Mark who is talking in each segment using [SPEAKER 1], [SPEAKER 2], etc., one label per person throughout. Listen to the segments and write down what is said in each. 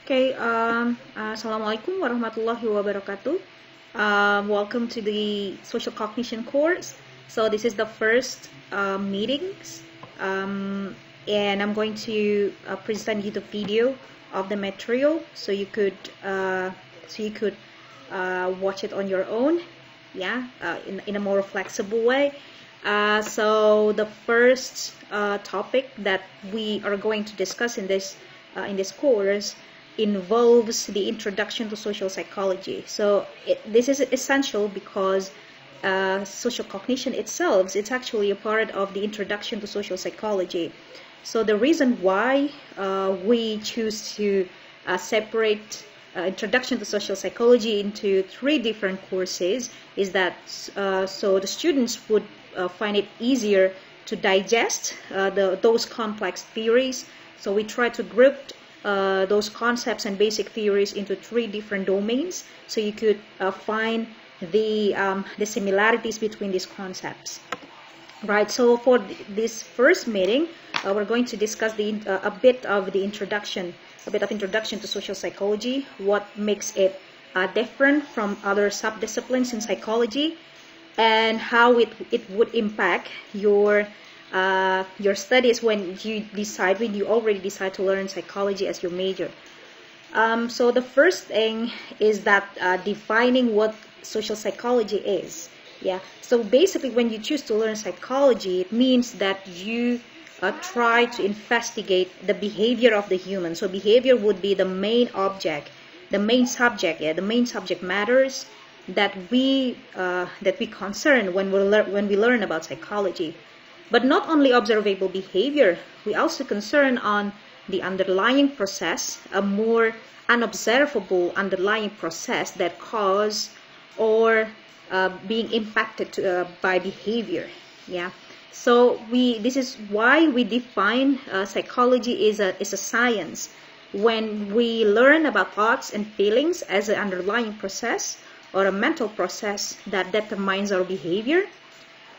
[SPEAKER 1] Okay, Assalamualaikum warahmatullahi wabarakatuh. Welcome to the social cognition course. So this is the first meetings, and I'm going to present you the video of the material, so you could watch it on your own, yeah, in a more flexible way. So the first topic that we are going to discuss in this course involves the introduction to social psychology. So this is essential because social cognition itself, it's actually a part of the introduction to social psychology. So the reason why we choose to separate introduction to social psychology into 3 different courses is that so the students would find it easier to digest those complex theories. So we try to group those concepts and basic theories into 3 different domains, so you could find the similarities between these concepts. Right. So for this first meeting, we're going to discuss a bit of introduction to social psychology, what makes it different from other subdisciplines in psychology, and how it would impact your studies when you already decide to learn psychology as your major. So the first thing is that defining what social psychology is. Yeah. So basically, when you choose to learn psychology, it means that you try to investigate the behavior of the human. So behavior would be the main object, the main subject. Yeah, the main subject matters that we concern when we learn about psychology. But not only observable behavior, we also concern on the underlying process, a more unobservable underlying process that cause or being impacted by behavior. Yeah. So this is why we define psychology is a science. When we learn about thoughts and feelings as an underlying process or a mental process that determines our behavior.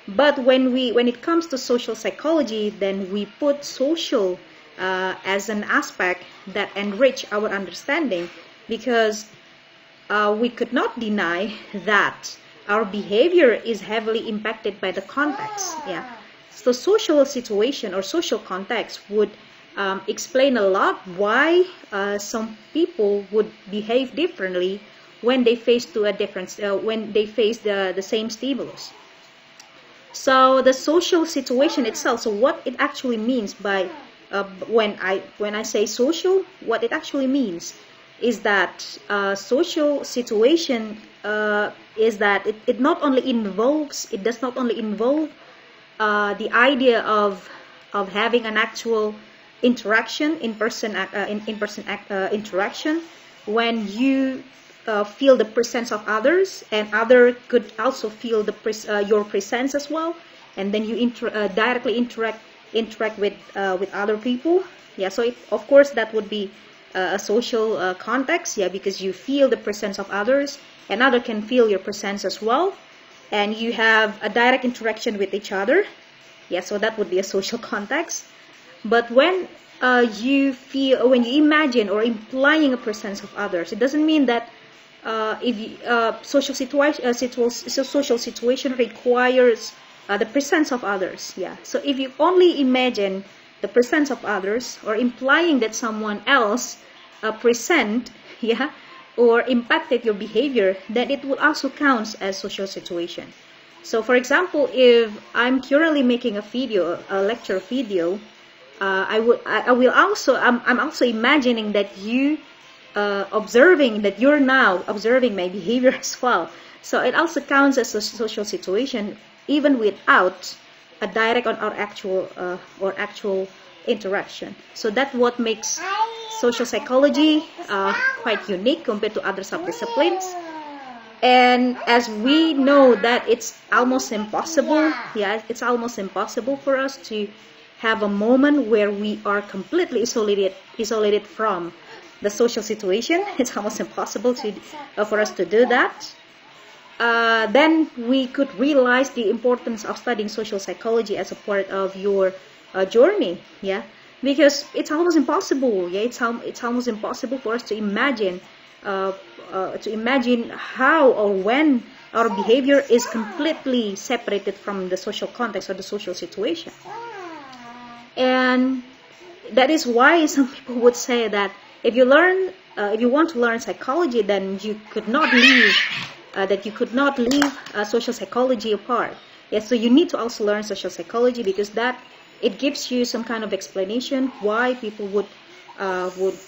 [SPEAKER 1] But when it comes to social psychology, then we put social as an aspect that enrich our understanding, because we could not deny that our behavior is heavily impacted by the context. Yeah. So social situation or social context would explain a lot why some people would behave differently when they face the same stimulus. So the social situation itself, so what it actually means by when I say social, what it actually means is that social situation is that it does not only involve the idea of having an actual interaction, in-person interaction, when you feel the presence of others, and other could also feel your presence as well, and then you directly interact with other people. Yeah. So of course that would be a social context. Yeah, because you feel the presence of others, and other can feel your presence as well, and you have a direct interaction with each other. Yeah. So that would be a social context. But when you imagine or implying a presence of others, it doesn't mean that social situation requires the presence of others. Yeah. So if you only imagine the presence of others, or implying that someone else present, yeah, or impacted your behavior, then it will also count as social situation. So for example, if I'm currently making a lecture video, I'm also imagining that you're now observing my behavior as well. So it also counts as a social situation, even without a direct or actual interaction. So that's what makes social psychology quite unique compared to other subdisciplines. And as we know that it's almost impossible for us to have a moment where we are completely isolated from the social situation. It's almost impossible for us to do that. Then we could realize the importance of studying social psychology as a part of your journey. Yeah. because it's almost impossible. Yeah, it's almost impossible for us to imagine how or when our behavior is completely separated from the social context or the social situation. And that is why some people would say that if you want to learn psychology, then you could not leave social psychology apart. Yes, so you need to also learn social psychology, because that it gives you some kind of explanation why people would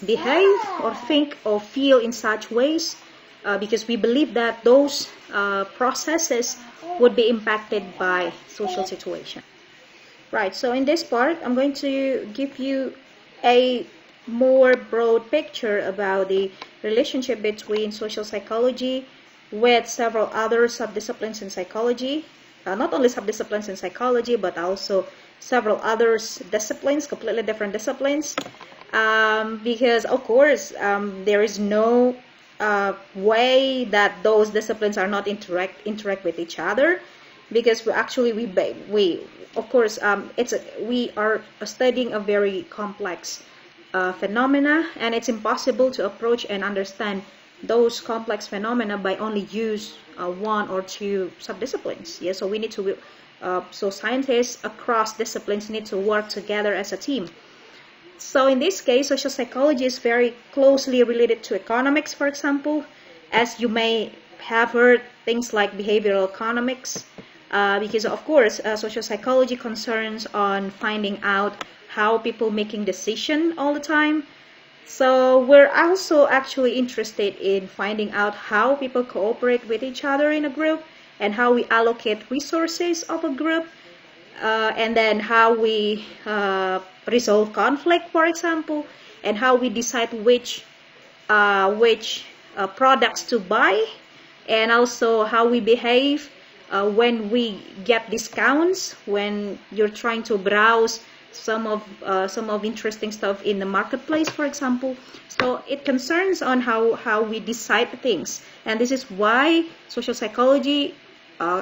[SPEAKER 1] behave or think or feel in such ways, because we believe that those processes would be impacted by social situation. Right, so in this part, I'm going to give you a more broad picture about the relationship between social psychology with several other subdisciplines in psychology. Not only subdisciplines in psychology, but also several other disciplines, completely different disciplines. Because, of course, there is no way that those disciplines are not interact with each other. Because we of course we are studying a very complex phenomena, and it's impossible to approach and understand those complex phenomena by only use one or two subdisciplines. Yeah, so we need to so scientists across disciplines need to work together as a team. So in this case, social psychology is very closely related to economics, for example, as you may have heard things like behavioral economics. Because of course social psychology concerns on finding out how people making decision all the time. So we're also actually interested in finding out how people cooperate with each other in a group, and how we allocate resources of a group, and then how we resolve conflict, for example, and how we decide which products to buy, and also how we behave when we get discounts, when you're trying to browse some of interesting stuff in the marketplace, for example. So it concerns on how we decide things, and this is why social psychology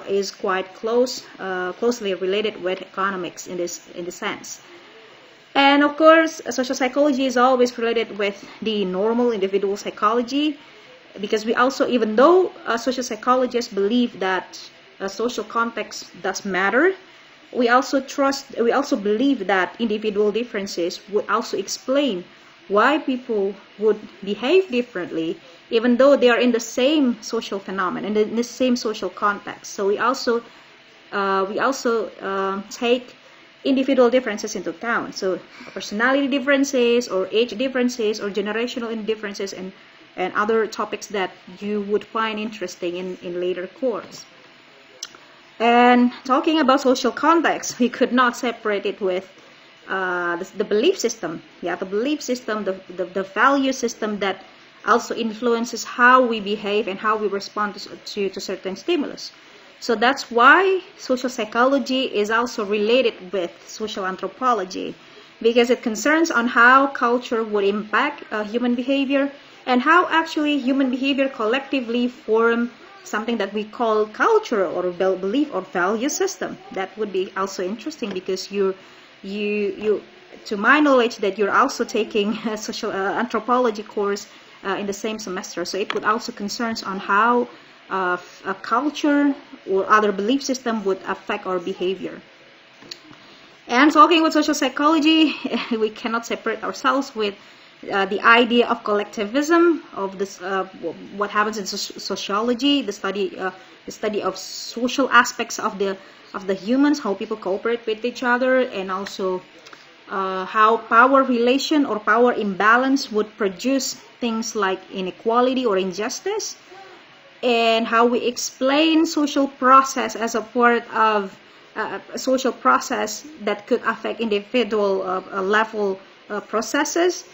[SPEAKER 1] is quite closely related with economics in this sense. And of course, social psychology is always related with the normal individual psychology, because we also, even though social psychologists believe that social context does matter, we also believe that individual differences would also explain why people would behave differently, even though they are in the same social phenomenon, in the same social context. So we also take individual differences into account. So personality differences, or age differences, or generational differences, and other topics that you would find interesting in later course. And talking about social context, we could not separate it with the belief system. Yeah, the belief system, the value system that also influences how we behave and how we respond to certain stimulus. So that's why social psychology is also related with social anthropology, because it concerns on how culture would impact human behavior, and how actually human behavior collectively form something that we call culture, or belief or value system. That would be also interesting, because you to my knowledge that you're also taking a social anthropology course in the same semester. So it would also concerns on how a culture or other belief system would affect our behavior. And talking about social psychology, we cannot separate ourselves with the idea of collectivism, of this what happens in sociology, the study of social aspects of the humans, how people cooperate with each other, and also how power relation or power imbalance would produce things like inequality or injustice, and how we explain social process as a part of a social process that could affect individual level processes.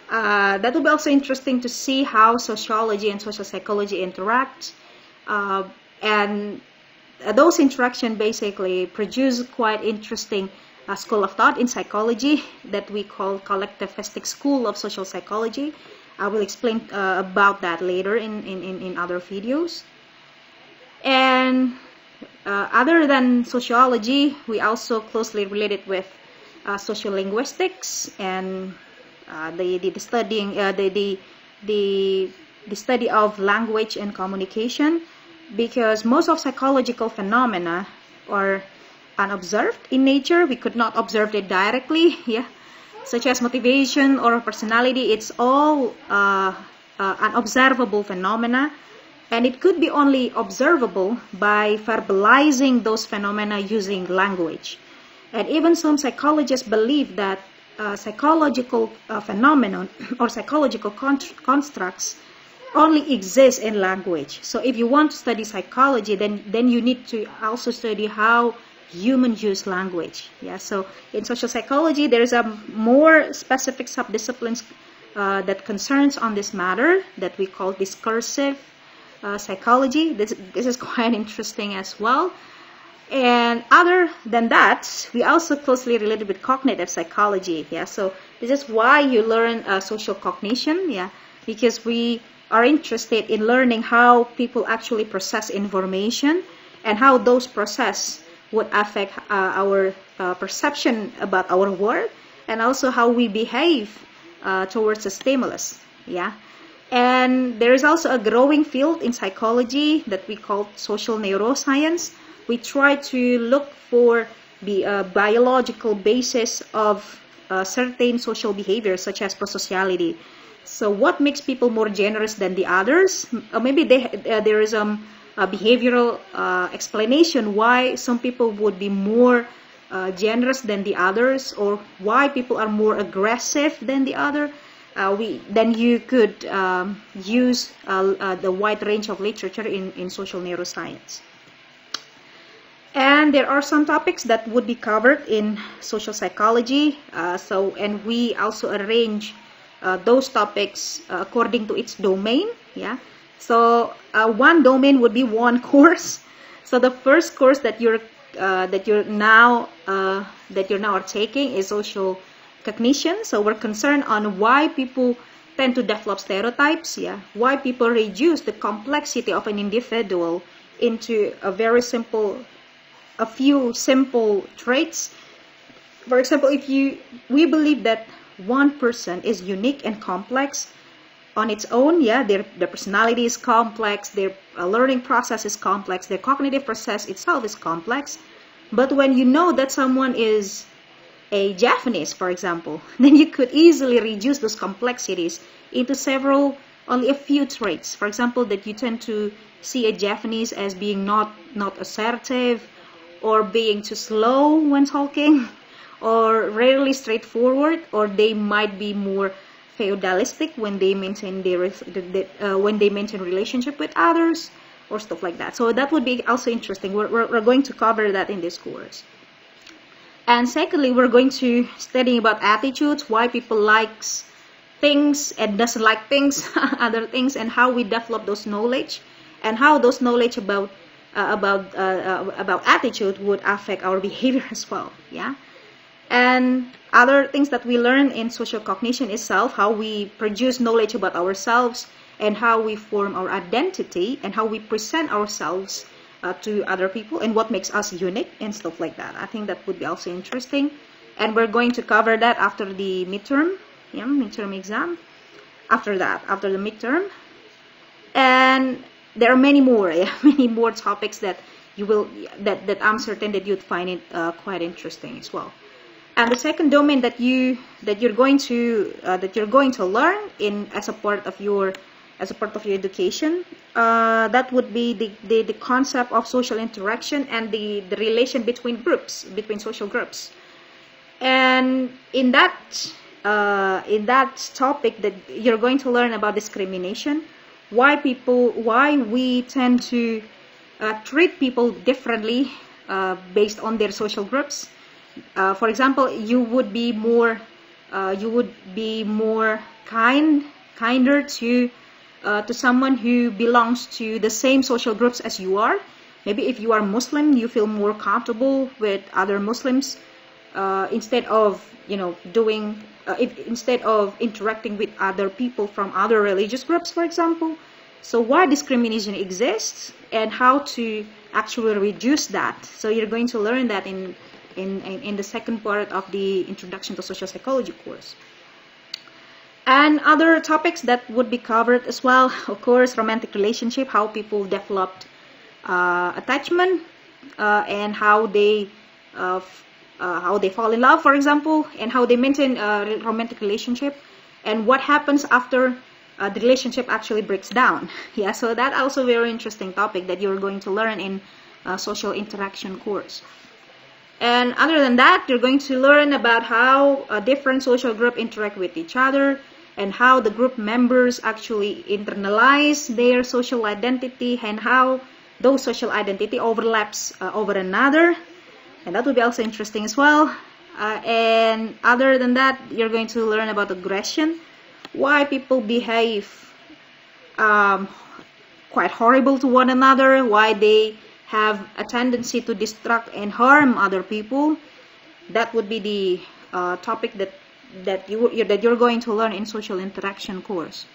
[SPEAKER 1] That will be also interesting to see how sociology and social psychology interact, and those interactions basically produce quite interesting school of thought in psychology that we call collectivistic school of social psychology. I will explain about that later in other videos. And other than sociology, we also closely related with sociolinguistics and the study of language and communication, because most of psychological phenomena are unobserved in nature. We could not observe it directly, yeah, such as motivation or personality. It's all unobservable phenomena, and it could be only observable by verbalizing those phenomena using language. And even some psychologists believe that psychological phenomenon or psychological constructs only exist in language. So if you want to study psychology, then you need to also study how humans use language. Yeah. So in social psychology, there is a more specific subdisciplines that concerns on this matter that we call discursive psychology. This is quite interesting as well. And other than that, we also closely related with cognitive psychology. Yeah. So this is why you learn social cognition. Yeah, because we are interested in learning how people actually process information and how those processes would affect our perception about our world, and also how we behave towards a stimulus. Yeah. And there is also a growing field in psychology that we call social neuroscience. We try to look for the biological basis of certain social behaviors, such as prosociality. So what makes people more generous than the others? Maybe there is a behavioral explanation why some people would be more generous than the others, or why people are more aggressive than the other. Then you could use the wide range of literature in social neuroscience. And there are some topics that would be covered in social psychology. And we also arrange those topics according to its domain. Yeah. So one domain would be one course. So the first course that you're now are taking is social cognition. So we're concerned on why people tend to develop stereotypes. Yeah. Why people reduce the complexity of an individual into a few simple traits. For example, we believe that one person is unique and complex on its own. Yeah, their personality is complex, their learning process is complex, their cognitive process itself is complex. But when you know that someone is a Japanese, for example, then you could easily reduce those complexities into only a few traits. For example, that you tend to see a Japanese as being not assertive, or being too slow when talking, or rarely straightforward, or they might be more feudalistic when they maintain relationship with others, or stuff like that. So that would be also interesting. We're going to cover that in this course. And secondly, we're going to study about attitudes, why people likes things and doesn't like things, other things, and how we develop those knowledge, and how those knowledge about attitude would affect our behavior as well. Yeah. And other things that we learn in social cognition itself, how we produce knowledge about ourselves, and how we form our identity, and how we present ourselves to other people, and what makes us unique, and stuff like that. I think that would be also interesting. And we're going to cover that after the midterm exam. After the midterm. And there are many more topics that I'm certain that you'd find it quite interesting as well. And the second domain that you're going to learn as a part of your education, that would be the concept of social interaction and the relation between social groups. And in that topic, that you're going to learn about discrimination, why we tend to treat people differently based on their social groups. For example, you would be more kinder to someone who belongs to the same social groups as you are. Maybe if you are Muslim, you feel more comfortable with other Muslims instead of interacting with other people from other religious groups, for example. So why discrimination exists and how to actually reduce that. So you're going to learn that in in the second part of the Introduction to Social Psychology course. And other topics that would be covered as well, of course, romantic relationship, how people developed attachment, and how they fall in love, for example, and how they maintain a romantic relationship, and what happens after the relationship actually breaks down. Yeah, so that also very interesting topic that you're going to learn in social interaction course. And other than that, you're going to learn about how different social groups interact with each other, and how the group members actually internalize their social identity, and how those social identity overlaps over another. And that will be also interesting as well. And other than that, you're going to learn about aggression, why people behave quite horrible to one another, why they have a tendency to distract and harm other people. That would be the topic that you're going to learn in social interaction course.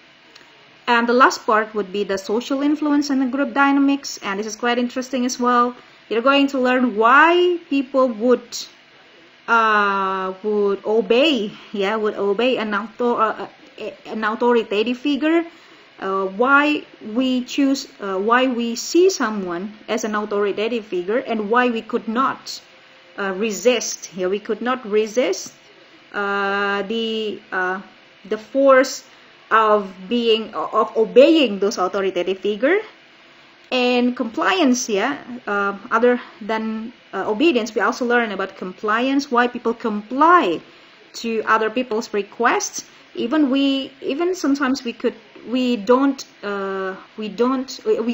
[SPEAKER 1] And the last part would be the social influence and the group dynamics, and this is quite interesting as well. You're going to learn why people would obey an authoritative figure, why we see someone as an authoritative figure, and why we could not resist. We could not resist the force of obeying those authoritative figure. And compliance, other than obedience, we also learn about compliance, why people comply to other people's requests. Even sometimes we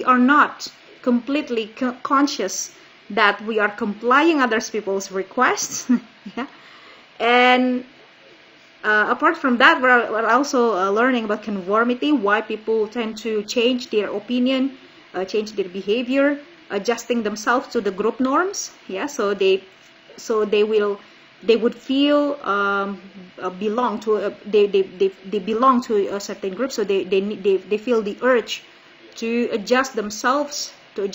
[SPEAKER 1] are not completely conscious that we are complying other people's requests. Yeah. And apart from that, we're also learning about conformity, why people tend to change their opinion, change their behavior, adjusting themselves to the group norms. Yeah, so they would feel belong to they belong to a certain group, so they feel the urge to adjust themselves to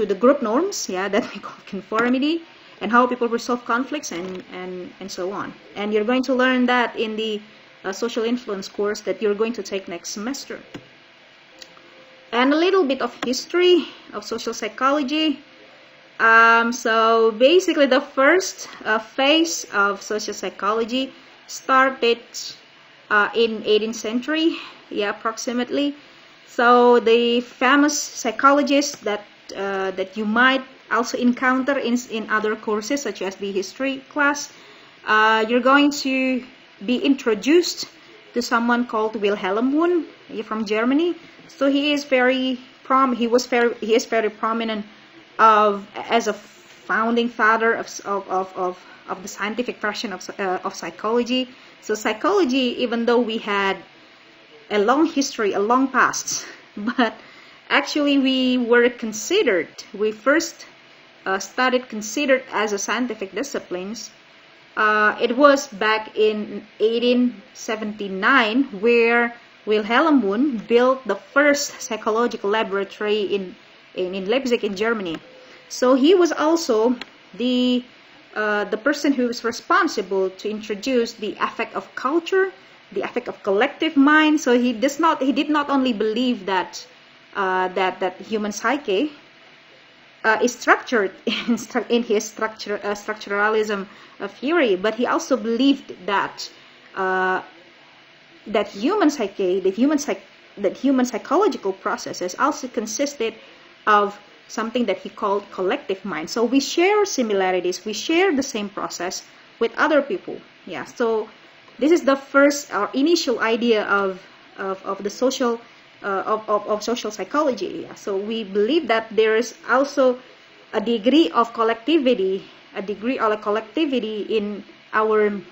[SPEAKER 1] the group norms, that we call conformity, and how people resolve conflicts and so on. And you're going to learn that in the social influence course that you're going to take next semester. And a little bit of history of social psychology. So basically the first phase of social psychology started in 18th century, approximately. So the famous psychologists that you might also encounter in other courses, such as the history class, you're going to be introduced to someone called Wilhelm Wundt from Germany. So he is very prominent as a founding father of the scientific version of psychology. So psychology, even though we had a long history, a long past, but actually we first started considered as a scientific disciplines. It was back in 1879 where Wilhelm Wundt built the first psychological laboratory in Leipzig in Germany. So he was also the person who was responsible to introduce the affect of culture, the affect of collective mind. So he did not only believe that human psyche is structured in his structuralism theory, but he also believed that human psychological processes also consisted of something that he called collective mind. So we share similarities, we share the same process with other people. So this is the first initial idea of the social of social psychology. So we believe that there is also a degree of collectivity in our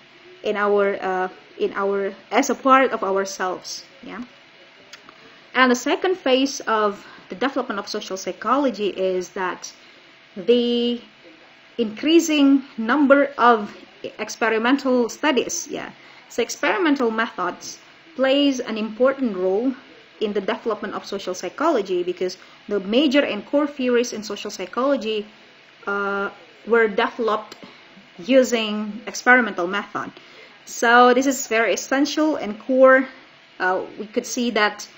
[SPEAKER 1] as a part of ourselves. And the second phase of the development of social psychology is that the increasing number of experimental studies. So experimental methods plays an important role in the development of social psychology, because the major and core theories in social psychology were developed using experimental method. So this is very essential and core. We could say that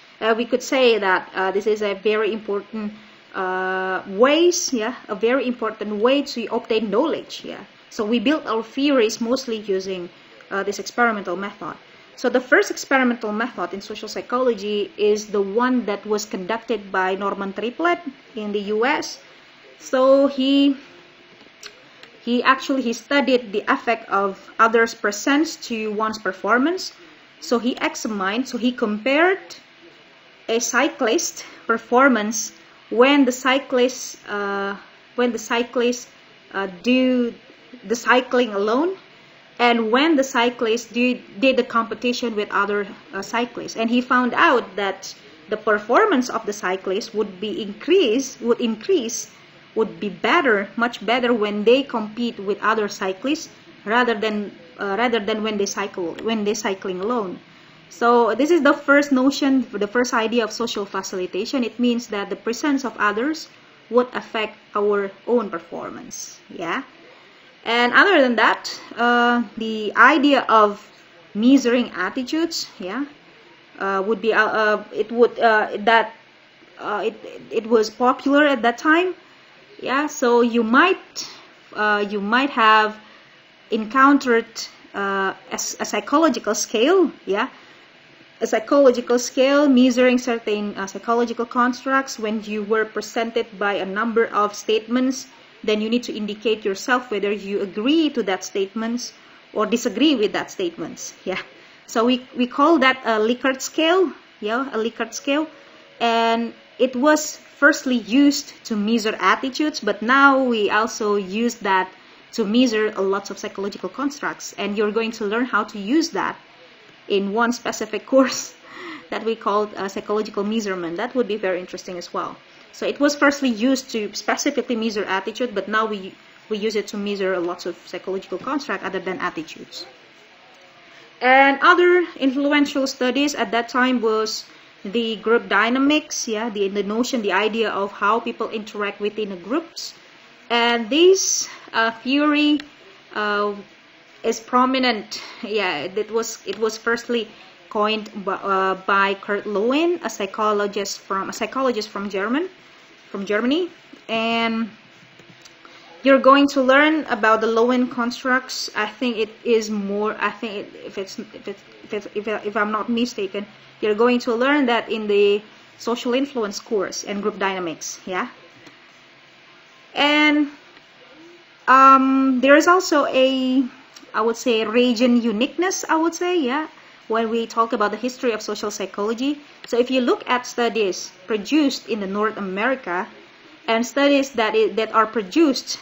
[SPEAKER 1] this is a very important a very important way to obtain knowledge. So we built our theories mostly using this experimental method. So the first experimental method in social psychology is the one that was conducted by Norman Triplett in the US. So he studied the effect of others' presence to one's performance. So he compared a cyclist performance when the cyclists do the cycling alone, and when the cyclists did the competition with other cyclists. And he found out that the performance of the cyclists would be much better when they compete with other cyclists rather than when they cycling alone. So this is the first notion, the first idea of social facilitation. It means that the presence of others would affect our own performance. And other than that, the idea of measuring attitudes, would be it was popular at that time. So you might have encountered a psychological scale, a psychological scale measuring certain psychological constructs. When you were presented by a number of statements, then you need to indicate yourself whether you agree to that statements or disagree with that statements. So we call that a Likert scale, a Likert scale, and it was firstly used to measure attitudes, but now we also use that to measure a lot of psychological constructs, and you're going to learn how to use that in one specific course that we called psychological measurement. That would be very interesting as well. So it was firstly used to specifically measure attitude, but now we use it to measure a lot of psychological construct other than attitudes. And other influential studies at that time was the group dynamics, the idea of how people interact within the groups. And this theory is prominent. It was firstly coined by Kurt Lewin, a psychologist from Germany, and you're going to learn about the Lewin constructs. I think it is more. I think if I'm not mistaken, you're going to learn that in the social influence course and group dynamics. And there is also I would say region uniqueness. When we talk about the history of social psychology. So if you look at studies produced in the North America and studies that are produced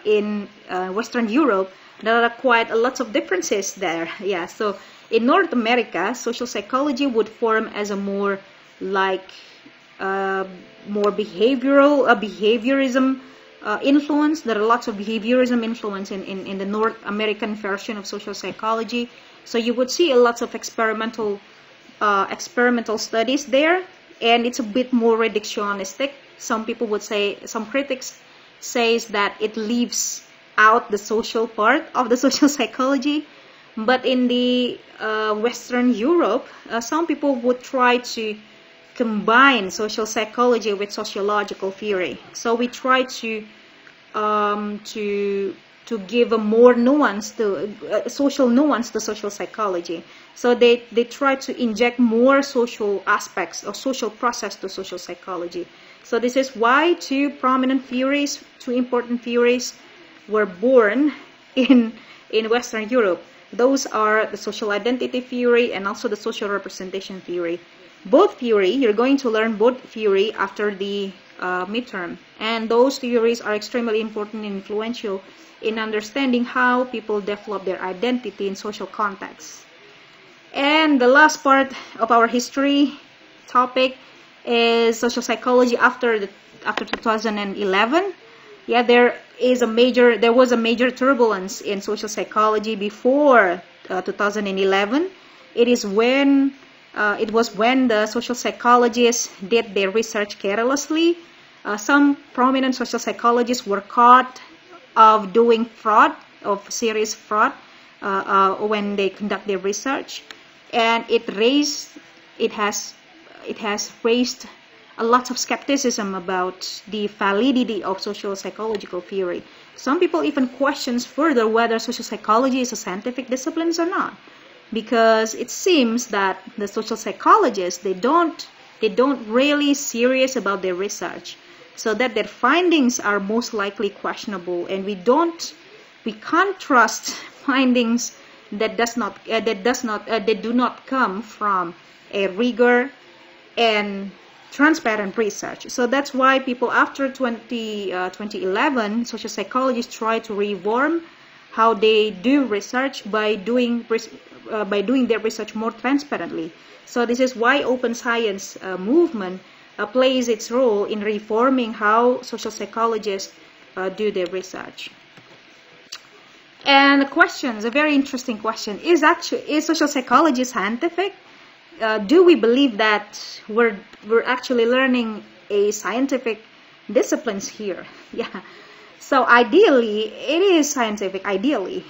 [SPEAKER 1] in Western Europe, there are quite a lot of differences there. So in North America, social psychology would form as a more like more behaviorism influence. There are lots of behaviorism influence in the North American version of social psychology. So you would see a lot of experimental studies there, and it's a bit more reductionistic. Some critics says that it leaves out the social part of the social psychology. But in the Western Europe, some people would try to combine social psychology with sociological theory. So we try to give a more nuance social nuance to social psychology. So they try to inject more social aspects or social process to social psychology. So this is why two important theories were born in Western Europe. Those are the social identity theory and also the social representation theory. You're going to learn both theory after the midterm. And those theories are extremely important and influential in understanding how people develop their identity in social contexts. And the last part of our history topic is social psychology after 2011. There was a major turbulence in social psychology before 2011. It was when the social psychologists did their research carelessly. Some prominent social psychologists were caught of doing fraud, of serious fraud, when they conduct their research, and it has raised a lot of skepticism about the validity of social psychological theory. Some people even questions further whether social psychology is a scientific discipline or not, because it seems that the social psychologists, they don't really serious about their research, so that their findings are most likely questionable, and we can't trust findings that do not come from a rigor and transparent research. So that's why people after 2011, social psychologists try to reform how they do research by doing their research more transparently. So this is why open science movement plays its role in reforming how social psychologists do their research. And the question is a very interesting question: is social psychology scientific? Do we believe that we're actually learning a scientific disciplines here? Yeah. So ideally, it is scientific. Ideally,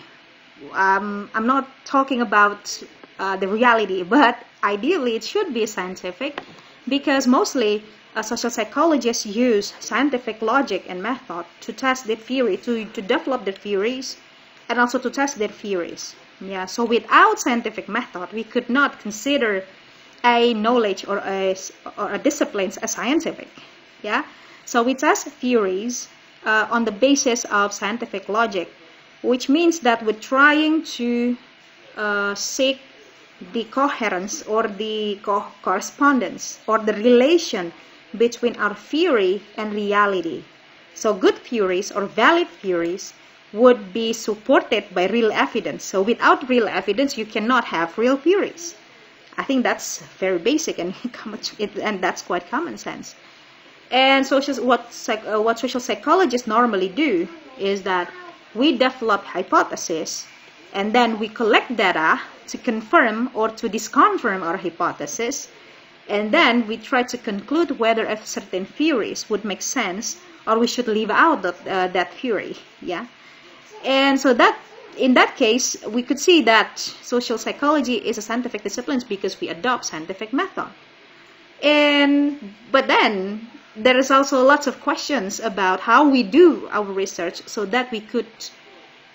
[SPEAKER 1] I'm not talking about the reality, but ideally it should be scientific, because mostly social psychologists use scientific logic and method to test their theory, to develop their theories, and also to test their theories. Yeah. So without scientific method, we could not consider a knowledge or a discipline as scientific. Yeah. So we test theories on the basis of scientific logic, which means that we're trying to seek the coherence or the correspondence or the relation between our theory and reality. So good theories or valid theories would be supported by real evidence. So without real evidence, you cannot have real theories. I think that's very basic, and that's quite common sense. And what social psychologists normally do is that we develop hypotheses, and then we collect data to confirm or to disconfirm our hypothesis, and then we try to conclude whether a certain theories would make sense or we should leave out that theory. Yeah. And so that in that case, we could see that social psychology is a scientific discipline because we adopt scientific method. But then there is also lots of questions about how we do our research, so that we could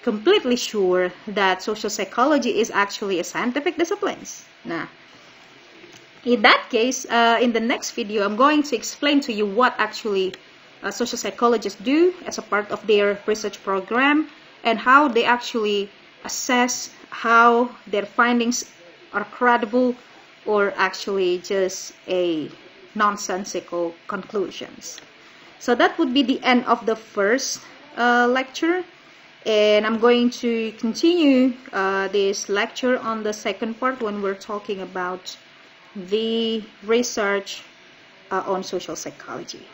[SPEAKER 1] completely sure that social psychology is actually a scientific discipline. Now, in that case, in the next video, I'm going to explain to you what actually social psychologists do as a part of their research program, and how they actually assess how their findings are credible or actually just a nonsensical conclusions. So that would be the end of the first lecture, and I'm going to continue this lecture on the second part when we're talking about the research on social psychology.